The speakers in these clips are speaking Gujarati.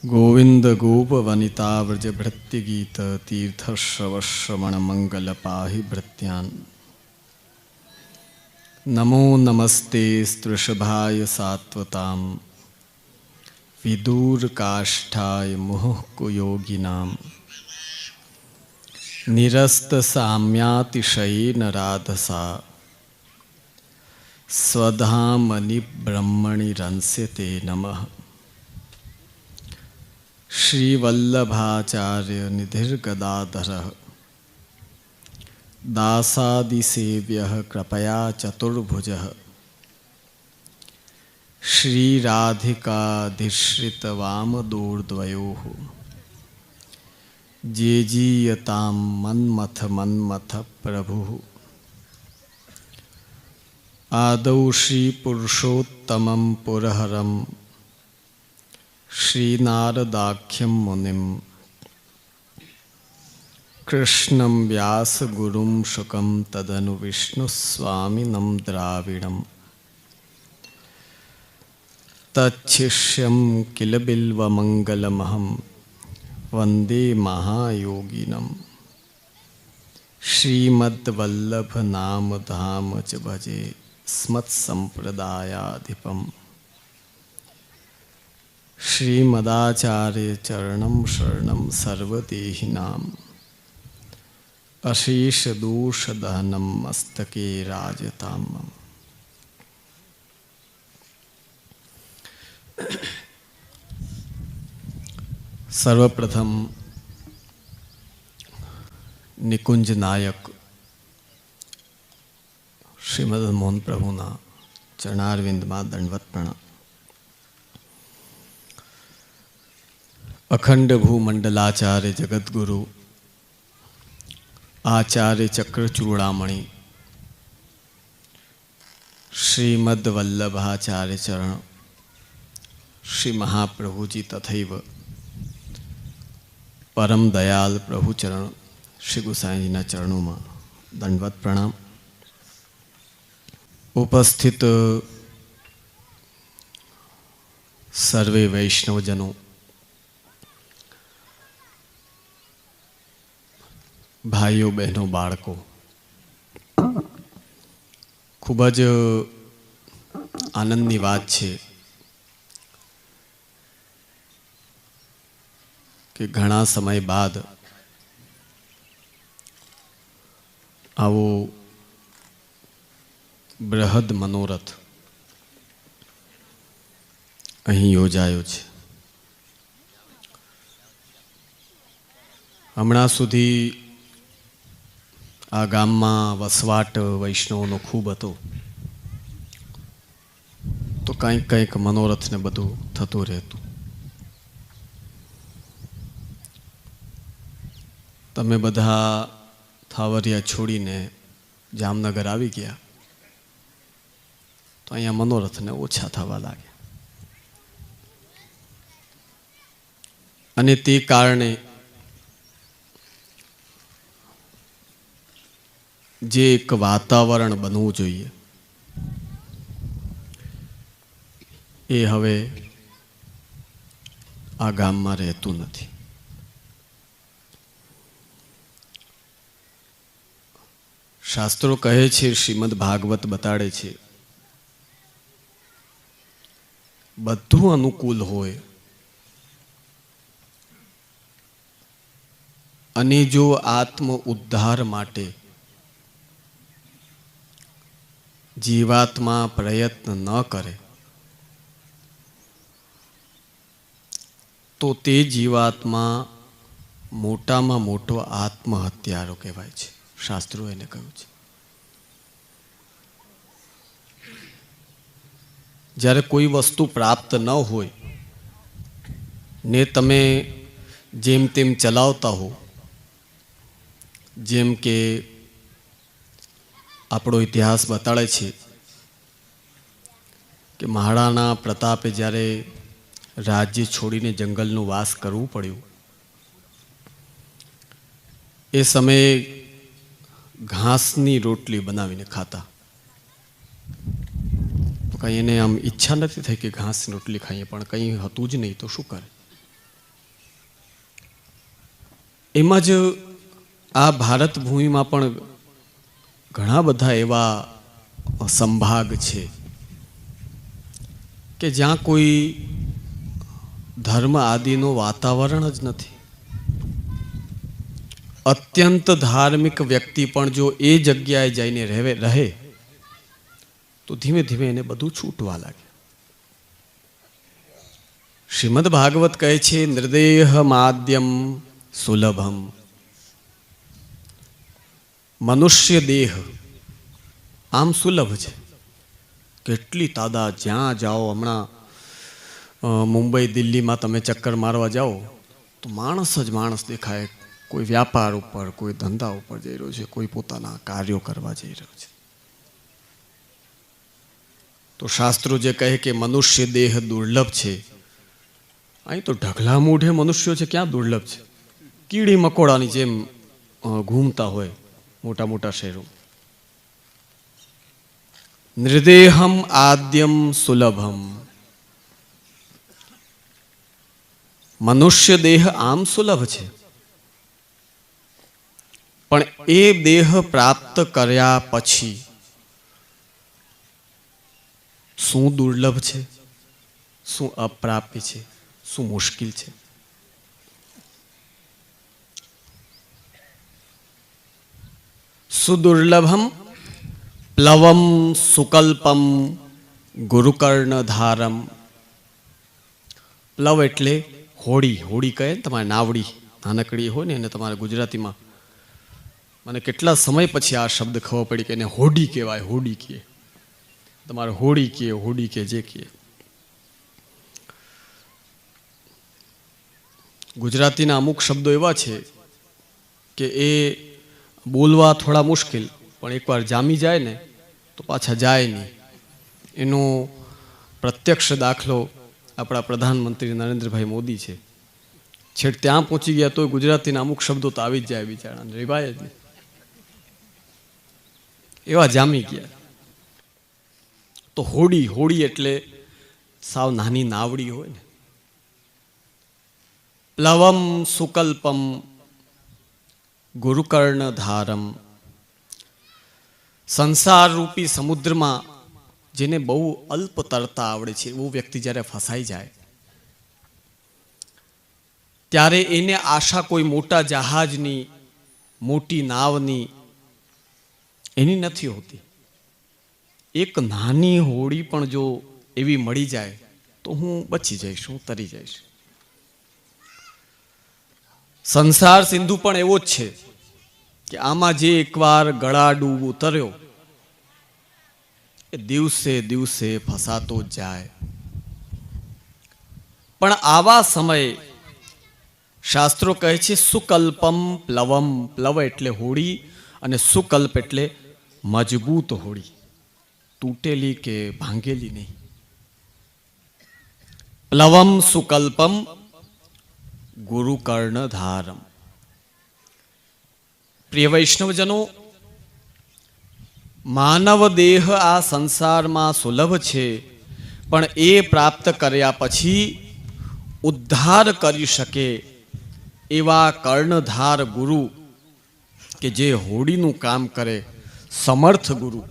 गोविंद गोप वनिता व्रज भृत्य गीत तीर्थ श्रव श्रवण मंगल पाहि भृत्यान्। नमो नमस्ते स्त्वृषभाय सात्वतां विदूर काष्ठाय मुहुः योगिनां निरस्त साम्यातिशयेन राधसा स्वधामनि ब्रह्मणि रंस्यते नमः। श्रीवल्लभाचार्य निधिर्गदाधरः दासादिसेव्यः कृपया चतुर्भुजः श्रीराधिकाधिश्रितवामदूर्द्वयोः जेजीयतां मन्मथ मन्मथ प्रभुः। आदौ श्रीपुरुषोत्तमं पुरहरं श्रीनारदाख्यं मुनिं कृष्णं व्यासगुरुं शुकं तदनु विष्णुस्वामिनं द्राविडं तच्छिष्यं किल बिल्वमङ्गलमहं वन्दे महायोगिनं। श्रीमद्वल्लभनाम धाम च भजे स्मत्सम्प्रदायाधिपम्। श्रीमदाचार्य चरणं शरणं सर्वदेहिनाम् अशेष दोषदहनं मस्तके राजताम्। सर्वप्रथम निकुंज नायक श्रीमद मोहन प्रभुना चरणारविंद में दंडवत प्रणाम। अखंड भूमंडलाचार्य जगद्गुरु आचार्य चक्र चूड़ामणि श्रीमद वल्लभाचार्य चरण श्री महाप्रभु जी तथैव परम दयाल प्रभु चरण श्री गोसाई जी चरणों में दंडवत प्रणाम। उपस्थित सर्वे वैष्णवजनों, भाईओ बहनों, बाळको, खूब ज आनंदनी बात है कि घणा समय बाद आवो बृहद मनोरथ अहीं योजायो छे। हमणां सुधी आ गाममां वसवाट वैष्णवनो खूब हतो, तो कंईक कंईक मनोरथ ने बधुं थतुं रहेतुं। तमे बधा थावरिया छोड़ीने जामनगर आवी गया तो अहींया मनोरथ ने ओछा थवा लाग्या अने ते कारणे जे एक वातावरण बनवुं जोईए ए हवे आ गाममां रहेतुं नथी। शास्त्रों कहे छे, श्रीमद भागवत बताड़े छे, बधुं अनुकूल होय अने जो आत्म उद्धार माटे जीवात्मा प्रयत्न न करे तो ते जीवात्मा मोटामां मोटो आत्महत्यारो कहेवाय छे। शास्त्रों एने कह्युं छे। ज्यारे कोई वस्तु प्राप्त न होय ने तमे जेम तेम चलावता हो, जेम के आपणो इतिहास बताड़े छे कि महाराणा प्रतापे ज्यारे राज्य छोड़ीने जंगलनो वास करवू पड्युं ए समये घासनी रोटली बनावीने खाता। तो कहीं एने आम इच्छा नहीं थी कि घास रोटली खाइए, पण कहीं हतुं ज नहीं तो शुं करे। એમાં જ આ ભારત ભૂમિમાં પણ ઘણા બધા એવા સંભાગ છે કે જ્યાં કોઈ ધર્મ આદિનું વાતાવરણ જ નથી. અત્યંત ધાર્મિક વ્યક્તિ પણ જો એ જગ્યાએ જઈને રહે તો ધીમે ધીમે એને બધું છૂટવા લાગે. શ્રીમદ ભાગવત કહે છે, નિર્દેહ માદ્યમ સુલભમ. મનુષ્ય દેહ આમ સુલભ છે. કેટલી તાદાદ, જ્યાં જાઓ, હમણાં મુંબઈ દિલ્હીમાં તમે ચક્કર મારવા જાઓ તો માણસ જ માણસ દેખાય. કોઈ વ્યાપાર ઉપર, કોઈ ધંધા ઉપર જઈ રહ્યો છે, કોઈ પોતાના કાર્યો કરવા જઈ રહ્યો છે. તો શાસ્ત્રો જે કહે કે મનુષ્ય દેહ દુર્લભ છે, અહીં તો ઢગલા મૂઢે મનુષ્યો છે, ક્યાં દુર્લભ છે? કીડી મકોડાની જેમ ઘૂમતા હોય મોટા મોટા શહેરો. નિર્દેહમ આદ્યમ સુલભમ. મનુષ્ય દેહ આમ સુલભ છે, પણ એ દેહ પ્રાપ્ત કર્યા પછી શું દુર્લભ છે, શું અપ્રાપ્ય છે, શું મુશ્કેલ છે? સુદુર્લભમ પ્લવમ સુકલ્પમ ગુરુકર્ણ ધારમ. પ્લવ એટલે હોડી. હોડી કહે ને તમારે, નાવડી નાનકડી હોય ને એને તમારે ગુજરાતીમાં. મને કેટલા સમય પછી આ શબ્દ ખબર પડી કે એને હોડી કહેવાય. હોડી કહે તમારે, હોડી કહે, હોડી કે જે કહે. ગુજરાતીના અમુક શબ્દો એવા છે કે એ બોલવા થોડા મુશ્કેલ, પણ એકવાર જામી જાય ને તો પાછા જાય નહીં. એનો પ્રત્યક્ષ દાખલો આપણા પ્રધાનમંત્રી નરેન્દ્રભાઈ મોદી છે. છેક ત્યાં પહોંચી ગયા તો ગુજરાતીના અમુક શબ્દો તો આવી જ જાય બિચારાને, રેવાય જ નહીં, એવા જામી ગયા. તો હોડી, હોડી એટલે સાવ નાની નાવડી હોય ને. પ્લવમ સુકલ્પમ ગુરુકર્ણ ધારમ. સંસાર રૂપી સમુદ્રમાં જેને બહુ અલ્પ તરતા આવડે છે એવું વ્યક્તિ જ્યારે ફસાઈ જાય ત્યારે એને આશા કોઈ મોટા જહાજની, મોટી નાવની એની નથી હોતી. એક નાની હોડી પણ જો એવી મળી જાય તો હું બચી જઈશ, હું તરી જઈશ. સંસાર સિંધુ પણ એવો જ છે કે આમાં જે એકવાર ગળા ડૂબ ઉતર્યો એ દિવસે દિવસે ફસાતો જ જાય. પણ આવા સમયે શાસ્ત્રો કહે છે સુકલ્પમ પ્લવમ. પ્લવ એટલે હોડી અને સુકલ્પ એટલે મજબૂત હોડી, તૂટેલી કે ભાંગેલી નહીં. પ્લવમ સુકલ્પમ ગુરુકર્ણ ધારમ. પ્રિય વૈષ્ણવજનો, માનવ દેહ આ સંસારમાં સુલભ છે, પણ એ પ્રાપ્ત કર્યા પછી ઉદ્ધાર કરી શકે એવા કર્ણધાર ગુરુ કે જે હોડીનું કામ કરે, સમર્થ ગુરુ,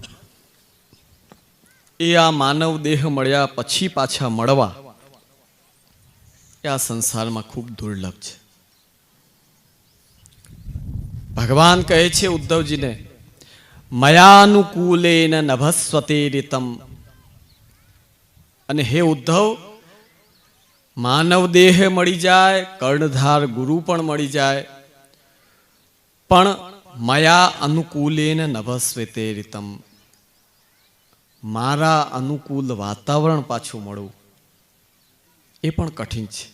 એ આ માનવ દેહ મળ્યા પછી પાછા મળવા એ આ સંસારમાં ખૂબ દુર્લભ છે. ભગવાન કહે છે ઉદ્ધવજીને, મયાનુકૂલેન નભસ્વતે રીતમ. અને હે ઉદ્ધવ, માનવ દેહ મળી જાય, કર્ણધાર ગુરુ પણ મળી જાય, પણ મયા અનુકૂલેન નભસ્વતે રીતમ, મારા અનુકૂળ વાતાવરણ પાછું મળવું એ પણ કઠિન છે.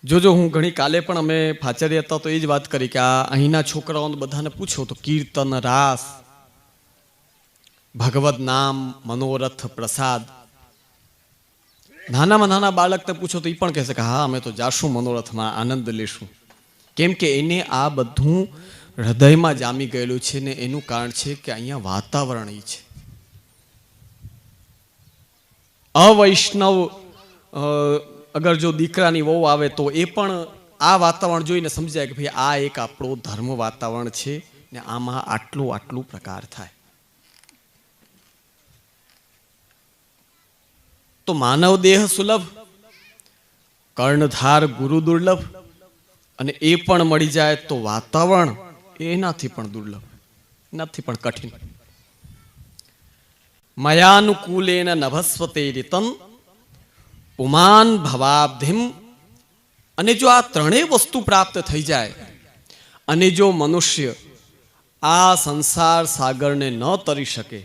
જોજો, હું ઘણી કાલે પણ અમે ફાચરી હતા તો એ જ વાત કરી કે આ અહીંના છોકરાઓને બધાને પૂછો તો કીર્તન, રાસ, ભગવદ નામ, મનોરથ, પ્રસાદ. નાનામાં નાના બાળકને પૂછો તો એ પણ કહેશે કે હા અમે તો જાશું મનોરથમાં, આનંદ લેશું. કેમ કે એને આ બધું હૃદયમાં જામી ગયેલું છે ને એનું કારણ છે કે અહીંયા વાતાવરણ એ છે. અવૈષ્ણવ અગર જો દીકરાની વહુ આવે તો એ પણ આ વાતાવરણ જોઈને સમજી જાય કે ભાઈ આ એક આપણો ધર્મ વાતાવરણ છે ને આમાં આટલું પ્રકાર થાય. તો માનવ દેહ સુલભ, કર્ણધાર ગુરુ દુર્લભ, અને એ પણ મળી જાય તો વાતાવરણ એનાથી પણ દુર્લભ, એનાથી પણ કઠિન. મયાનુકૂલેન નભસ્વતે રીતમ પુમાન ભવાબ્ધિમ. અને જો આ ત્રણેય વસ્તુ પ્રાપ્ત થઈ જાય અને જો મનુષ્ય આ સંસાર સાગરને ન તરી શકે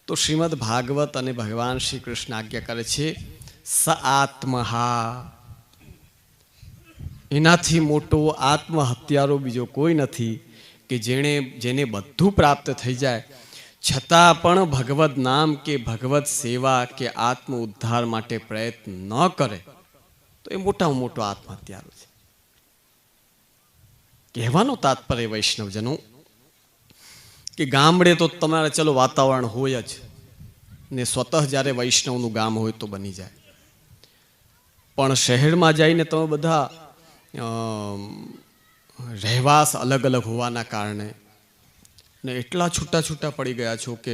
તો શ્રીમદ ભાગવત અને ભગવાન શ્રી કૃષ્ણ આજ્ઞા કરે છે સ આત્મહા. એનાથી મોટો આત્મહત્યારો બીજો કોઈ નથી કે જેને બધું પ્રાપ્ત થઈ જાય છતાં પણ ભગવદ નામ કે ભગવત સેવા કે આત્મ ઉદ્ધાર માટે પ્રયત્ન ન કરે તો એ મોટામાં મોટો આત્મહત્યારો છે. કહેવાનો તાત્પર્ય વૈષ્ણવજનો કે ગામડે તો તમારે ચલો વાતાવરણ હોય જ ને સ્વતઃ જ્યારે વૈષ્ણવનું ગામ હોય તો બની જાય, પણ શહેરમાં જઈને તમે બધા રહેવાસ અલગ અલગ હોવાના કારણે ને એટલા છૂટા છૂટા પડી ગયા છો કે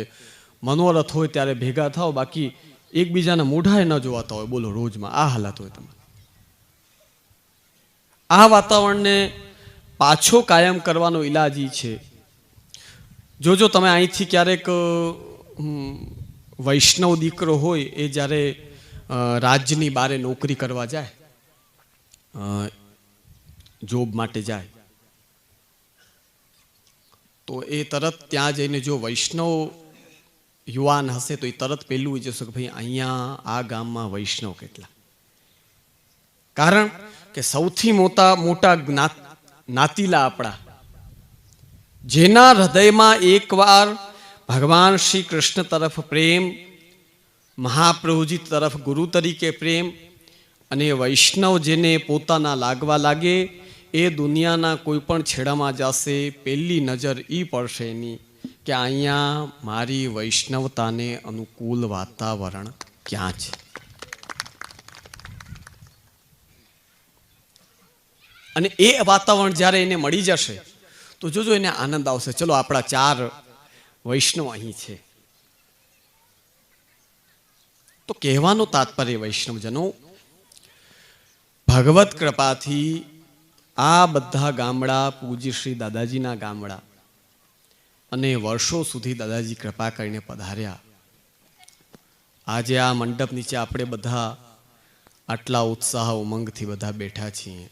મનોરથ હોય ત્યારે ભેગા થાવ, બાકી એકબીજાના મોઢાએ ન જોવાતા હોય. બોલો, રોજમાં આ હાલત હોય તમારે. આ વાતાવરણને પાછો કાયમ કરવાનો ઈલાજ ઈ છે. જોજો તમે અહીંથી ક્યારેક વૈષ્ણવ દીકરો હોય એ જ્યારે રાજ્યની બારે નોકરી કરવા જાય, જોબ માટે જાય, તો એ તરત ત્યાં જઈને જો વૈષ્ણવ યુવાન હશે તો એ તરત પેલું જશે કે ભાઈ અહીંયા આ ગામમાં વૈષ્ણવ કેટલા. કારણ કે સૌથી મોટા જ્ઞાતિલા આપણા, જેના હૃદયમાં એકવાર ભગવાન શ્રી કૃષ્ણ તરફ પ્રેમ, મહાપ્રભુજી તરફ ગુરુ તરીકે પ્રેમ, અને વૈષ્ણવ જેને પોતાના લાગવા લાગે એ દુનિયાના કોઈ પણ છેડામાં જશે પહેલી નજર એ પડશે એની કે અહીંયા મારી વૈષ્ણવતાને અનુકૂળ વાતાવરણ ક્યાં છે. અને એ વાતાવરણ જ્યારે એને મળી જશે તો જોજો એને આનંદ આવશે. ચલો આપણા 4 વૈષ્ણવ અહીં છે. તો કહેવાનો તાત્પર્ય વૈષ્ણવજનો, ભગવત કૃપાથી આ બધા ગામડા પૂજ્ય શ્રી દાદાજીના ગામડા અને વર્ષો સુધી દાદાજી કૃપા કરીને પધાર્યા. આજે આ મંડપ નીચે આપણે બધા આટલા ઉત્સાહ ઉમંગથી બધા બેઠા છીએ.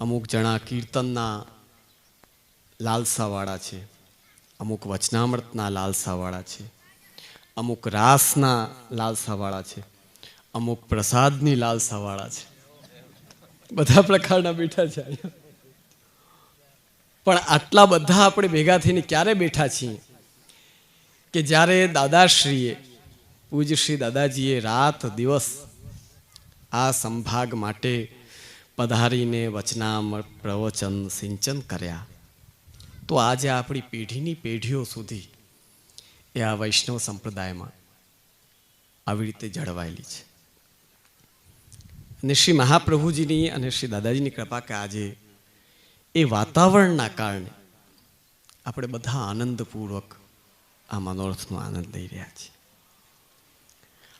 અમુક જણા કીર્તનના લાલસાવાળા છે, અમુક વચનામૃતના લાલસાવાળા છે, અમુક રાસના લાલસાવાળા છે, અમુક પ્રસાદની લાલસાવાળા છે. બધા પ્રકારના બેઠા છે. પણ આટલા બધા આપણે ભેગા થઈને ક્યારે બેઠા છીએ કે જ્યારે દાદાશ્રીએ, પૂજ્ય શ્રી દાદાજીએ રાત દિવસ આ સંભાગ માટે પધારીને વચનામૃત પ્રવચન સિંચન કર્યા. તો આજે આપણી પેઢીની પેઢીઓ સુધી એ આ વૈષ્ણવ સંપ્રદાયમાં આવી રીતે જળવાયેલી છે. અને શ્રી મહાપ્રભુજીની અને શ્રી દાદાજીની કૃપા કે આજે એ વાતાવરણના કારણે આપણે બધા આનંદપૂર્વક આ મનોરથનો આનંદ લઈ રહ્યા છીએ.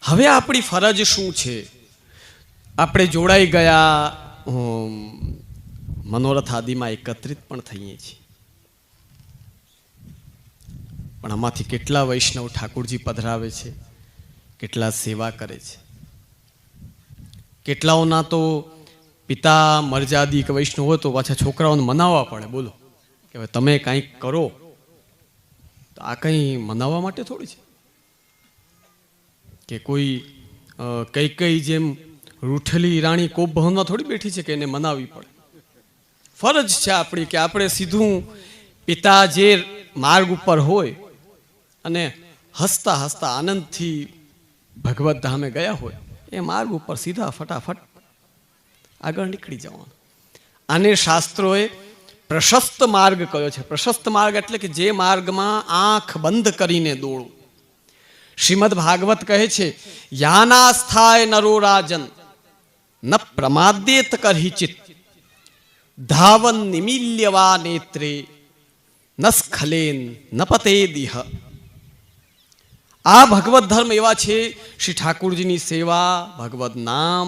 હવે આપણી ફરજ શું છે? આપણે જોડાઈ ગયા મનોરથ આદિમાં એકત્રિત પણ થઈએ છીએ, પણ આમાંથી કેટલા વૈષ્ણવ ઠાકોરજી પધરાવે છે, કેટલા સેવા કરે છે, કેટલાઓના તો પિતા મરજાદી કે વૈષ્ણવ હોય તો પાછા છોકરાઓને મનાવવા પડે. બોલો કે હવે તમે કંઈક કરો, તો આ કંઈ મનાવવા માટે થોડી છે કે કોઈ કઈ જેમ રૂઠેલી રાણી કોપ ભવનમાં થોડી બેઠી છે કે એને મનાવવી પડે. ફરજ છે આપણી કે આપણે સીધું પિતા જે માર્ગ ઉપર હોય અને હસતા હસતા આનંદથી ભગવત ધામે ગયા હોય એ માર્ગ ઉપર સીધા ફટાફટ આગળ નીકળી જવાનું. આને શાસ્ત્રોએ પ્રશસ્ત માર્ગ કયો છે. પ્રશસ્ત માર્ગ એટલે કે જે માર્ગમાં આંખ બંધ કરીને દોડવું. શ્રીમદ ભાગવત કહે છે યાનાસ્થાય નરો રાજન ન પ્રમાદ્યેત કરહિચિત ધાવન નિમીલ્યવા નેત્રે ન સ્ખલેન ન પતેદિહ. આ ભગવત ધર્મ એવા છે, શ્રી ઠાકુરજીની સેવા, ભગવત નામ,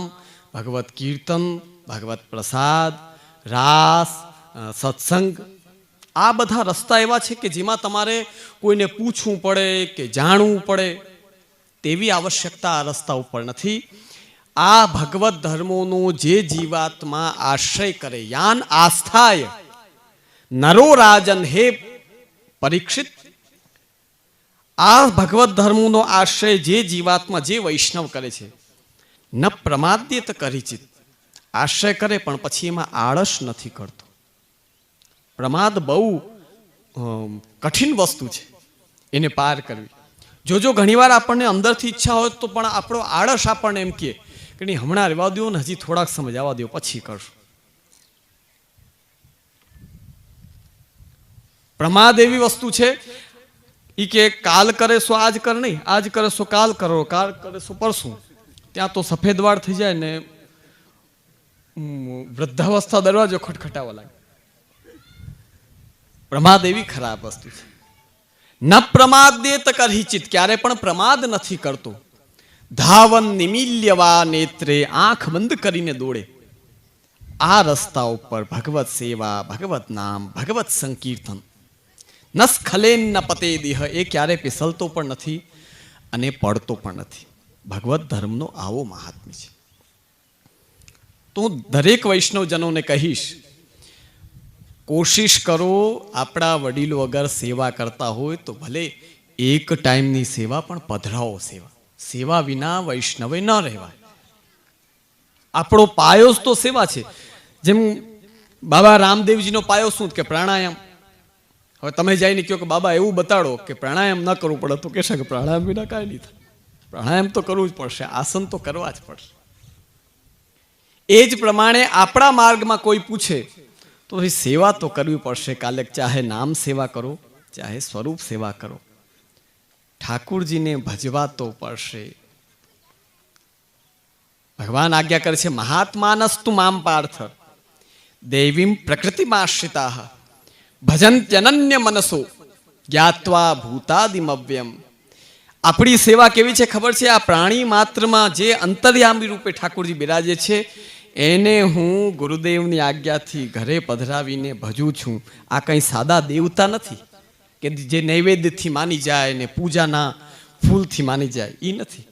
ભગવત કીર્તન, ભગવત પ્રસાદ, રાસ, સત્સંગ, આ બધા રસ્તા એવા છે કે જેમાં તમારે કોઈને પૂછવું પડે કે જાણવું પડે તેવી આવશ્યકતા આ રસ્તા ઉપર નથી. આ ભગવત ધર્મોનો જે જીવાત્મા આશ્રય કરે, યાન આસ્થાય નરો રાજન હે પરીક્ષિત, આ ભગવત ધર્મોનો આશ્રય જે જીવાત્મા, જે વૈષ્ણવ કરે છે, ન પ્રમાદ્યેત કરહિચિત, આશ્રય કરે પણ પછી એમાં આળસ નથી કરતો. પ્રમાદ બહુ કઠિન વસ્તુ છે, એને પાર કરવી. જો ઘણીવાર આપણને અંદરથી ઈચ્છા હોય તો પણ આપણો આળસ આપણને એમ કહે કે નહીં, હમણાં રહેવા દો ને, હજી થોડાક સમય આવવા દો, પછી કરશું. પ્રમાદ એવી વસ્તુ છે એ કે કાલ કરે સો આજ કર નહીં, આજ કરે સો કાલ કરો, કાલ કરે સો પરસું. ત્યાં તો સફેદ વાળ થઈ જાય ને વૃદ્ધાવસ્થા દરવાજો ખટખટાવા લાગે. પ્રમાદ એવી ખરાબ વસ્તુ છે. ન પ્રમાદ્યેત કરહિચિત, ક્યારે પણ પ્રમાદ નથી કરતો. ધાવન નિમીલ્યવા નેત્રે, આંખ બંધ કરીને દોડે. આ રસ્તા ઉપર ભગવત સેવા, ભગવત નામ, ભગવત સંકીર્તન, ન સ્ખલેન ન પતેદિહ, એ ક્યારે પીસલતો પણ નથી અને પડતો પણ નથી. ભગવત ધર્મનો આવો મહાત્મ્ય છે. તો હું દરેક વૈષ્ણવજનોને કહીશ, કોશિશ કરો, આપણા વડીલો અગર સેવા કરતા હોય તો ભલે એક ટાઈમની સેવા પણ પધરાવો. સેવા વિના વૈષ્ણવે ન રહેવાય. આપણો પાયો તો સેવા છે. જેમ બાબા રામદેવજીનો પાયો શું કે પ્રાણાયામ. હવે તમે જઈને કહો કે બાબા એવું બતાડો કે પ્રાણાયામ ન કરવું પડે, તો કહેશે કે પ્રાણાયામ વિના કાંઈ નહીં થાય. પ્રાણાયામ તો કરવું જ પડશે, આસન તો કરવા જ પડશે. એ જ પ્રમાણે આપણા માર્ગમાં કોઈ પૂછે તો સેવા તો કરવી પડશે. કાલે ચાહે નામ સેવા કરો, ચાહે સ્વરૂપ સેવા કરો, ઠાકુરજીને ભજવા તો પડશે. ભગવાન આજ્ઞા કરે છે, મહાત્માનસ્તુ મામ પાર્થ દેવીમ પ્રકૃતિમાશ્રિતાઃ ભજન્ત્યનન્ય મનસો જ્ઞાત્વા ભૂતાદિમવ્યમ. આપણી સેવા કેવી છે ખબર છે? આ પ્રાણી માત્રમાં જે અંતર્યામી રૂપે ઠાકુરજી બિરાજે છે એને હું ગુરુદેવની આજ્ઞાથી ઘરે પધરાવીને ભજું છું. આ કંઈ સાદા દેવતા નથી કે જે નૈવેદ્યથી માની જાય ને પૂજાના ફૂલથી માની જાય, એ નથી.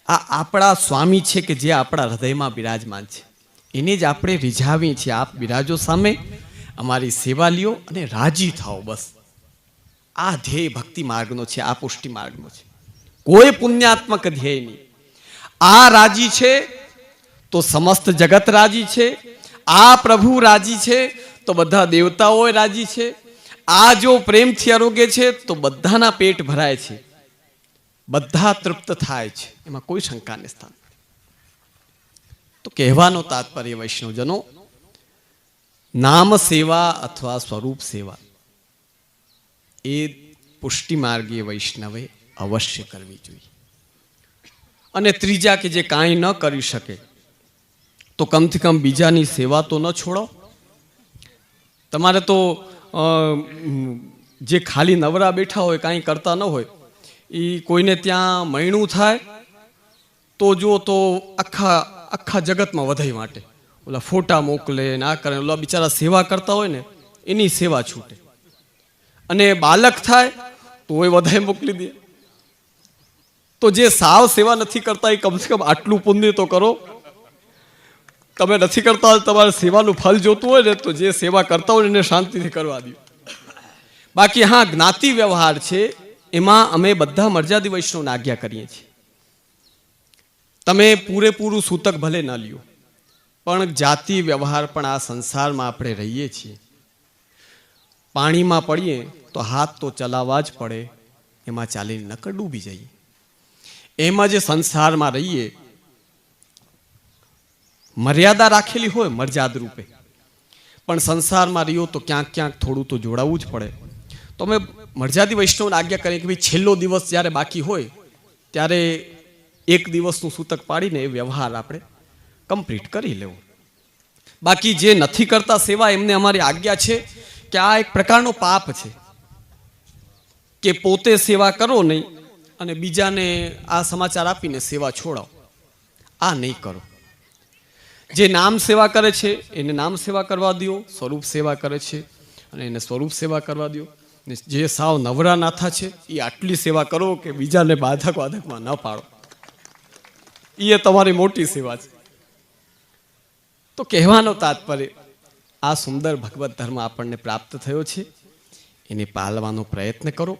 આ આપણા સ્વામી છે કે જે આપણા હૃદયમાં બિરાજમાન છે. એને જ આપણે રીઝાવીએ છીએ. આપ બિરાજો સામે, અમારી સેવા લ્યો અને રાજી થાઓ. બસ આ ધ્યેય ભક્તિ માર્ગનો છે, આ પુષ્ટિ માર્ગનો છે. કોઈ પુણ્યાત્મક ધ્યેય નહીં. આ રાજી છે તો સમસ્ત જગત રાજી છે. આ પ્રભુ રાજી છે તો બધા દેવતાઓ રાજી છે. આ જો પ્રેમથી આરોગ્ય છે તો બધાના પેટ ભરાય છે, બધા તૃપ્ત થાય છે. એમાં કોઈ શંકાને સ્થાન નથી. તો કહેવાનો તાત્પર્ય વૈષ્ણવજનો, નામ સેવા અથવા સ્વરૂપ સેવા એ પુષ્ટિ માર્ગીય વૈષ્ણવે અવશ્ય કરવી જોઈએ. અને ત્રીજા કે જે કાંઈ ન કરી શકે તો કમથી કમ બીજાની સેવા તો ન છોડો. તમારે તો જે ખાલી નવરા બેઠા હોય, કાંઈ કરતા ન હોય, એ કોઈને ત્યાં મૈણું થાય તો જો તો આખા જગતમાં વધાઈ માટે ઓલા ફોટા મોકલે ને આ કરે. ઓલા બિચારા સેવા કરતા હોય ને એની સેવા છૂટે. અને બાલક થાય તો એ વધાઈ મોકલી દે. તો જે સાવ સેવા નથી કરતા એ કમસે કમ આટલું પુણ્ય તો કરો. તમે નથી કરતા, તમારે સેવાનું ફળ જોતું હોય ને તો જે સેવા કરતા હોય એને શાંતિથી કરવા દો. બાકી હા, જ્ઞાતિ વ્યવહાર છે એમાં અમે બધા મર્યાદિત વૈષ્ણવને આજ્ઞા કરીએ છીએ. તમે પૂરેપૂરું સૂતક ભલે ન લ્યો, પણ જાતિ વ્યવહાર પણ આ સંસારમાં આપણે રહીએ છીએ. પાણીમાં પડીએ તો હાથ તો ચલાવવા જ પડે, એમાં ચાલીને નકર ડૂબી જઈએ. એમાં જે સંસારમાં રહીએ, મર્યાદા રાખેલી હોય મર્યાદ રૂપે, પણ સંસારમાં રહ્યો તો ક્યાંક થોડું તો જોડાવવું જ પડે. તો અમે મર્યાદિત વૈષ્ણવને આજ્ઞા કરીએ કે ભાઈ છેલ્લો દિવસ જ્યારે બાકી હોય ત્યારે એક દિવસનું સૂતક પાડીને એ વ્યવહાર આપણે કમ્પ્લીટ કરી લેવું. બાકી જે નથી કરતા સેવા એમને અમારી આજ્ઞા છે કે આ એક પ્રકારનો પાપ છે કે પોતે સેવા કરો નહીં અને બીજાને આ સમાચાર આપીને સેવા છોડાવો. આ નહીં કરો. જે નામ સેવા કરે છે એને નામ સેવા કરવા દો, સ્વરૂપ સેવા કરે છે અને એને સ્વરૂપ સેવા કરવા દો. જે સાવ નવરા નાથા છે એ આટલી સેવા કરો કે બીજાને બાધકમાં ન પાડો. એ તમારી મોટી સેવા છે. તો કહેવાનો તાત્પર્ય આ સુંદર ભગવત ધર્મ આપણને પ્રાપ્ત થયો છે, એને પાળવાનો પ્રયત્ન કરો.